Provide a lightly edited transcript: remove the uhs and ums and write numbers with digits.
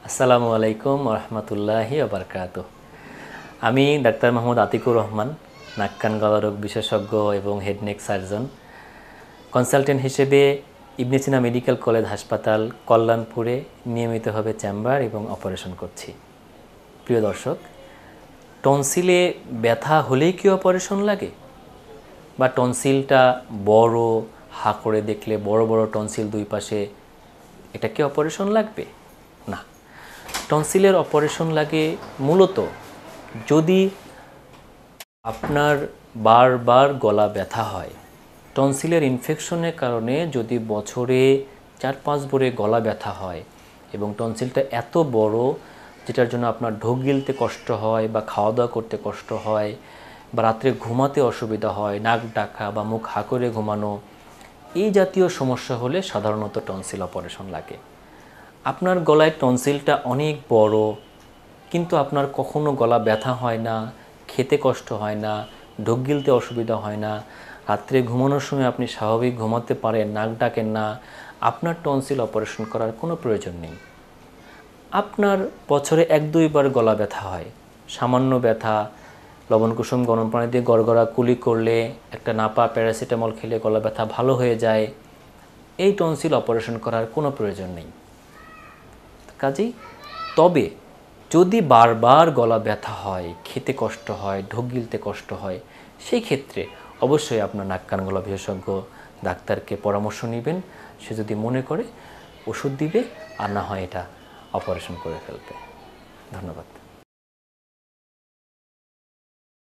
আসসালামু আলাইকুম রহমতুল্লাহি ওবরকাতুহ। আমি ডাক্তার মোহাম্মদ আতিকুর রহমান, নাক কান গলা রোগ বিশেষজ্ঞ এবং হেড নেক সার্জন, কনসালটেন্ট হিসেবে ইবনে সিনা মেডিকেল কলেজ হাসপাতাল কল্যাণপুরে নিয়মিতভাবে চেম্বার এবং অপারেশন করছি। প্রিয় দর্শক, টনসিলে ব্যথা হলেই কি অপারেশন লাগে? বা টনসিলটা বড়, হা করে দেখলে বড় বড় টনসিল দুই পাশে, এটা কি অপারেশন লাগবে? না, টনসিলের অপারেশন লাগে মূলত যদি আপনার বারবার গলা ব্যথা হয়। টনসিলের ইনফেকশনের কারণে যদি বছরে 4-5 বারে গলা ব্যথা হয় এবং টনসিলটা এত বড় যেটার জন্য আপনার ঢোক গিলতে কষ্ট হয় বা খাওয়া দাওয়া করতে কষ্ট হয় বা রাত্রে ঘুমাতে অসুবিধা হয়, নাক ডাকা বা মুখ হা করে ঘুমানো, এই জাতীয় সমস্যা হলে সাধারণত টনসিল অপারেশন লাগে। আপনার গলায় টনসিলটা অনেক বড় কিন্তু আপনার কখনো গলা ব্যথা হয় না, খেতে কষ্ট হয় না, ঢোক গিলতে অসুবিধা হয় না, রাত্রে ঘুমানোর সময় আপনি স্বাভাবিক ঘুমাতে পারেন, নাক ডাকেন না, আপনার টনসিল অপারেশন করার কোনো প্রয়োজন নেই। আপনার বছরে 1-2 বার গলা ব্যথা হয়, সামান্য ব্যথা, লবণ কুসুম গরম পানি দিয়ে গড়গড়া কুলি করলে, একটা নাপা প্যারাসিটামল খেলে গলা ব্যথা ভালো হয়ে যায়, এই টনসিল অপারেশন করার কোনো প্রয়োজন নেই। কাজেই তবে যদি বারবার গলা ব্যথা হয়, খেতে কষ্ট হয়, ঢোক গিলতে কষ্ট হয়, সেই ক্ষেত্রে অবশ্যই আপনার নাক কান গলা বিশেষজ্ঞ ডাক্তারকে পরামর্শ নেবেন। সে যদি মনে করে ওষুধ দিবে, আর না হয় এটা অপারেশন করে ফেলবে। ধন্যবাদ।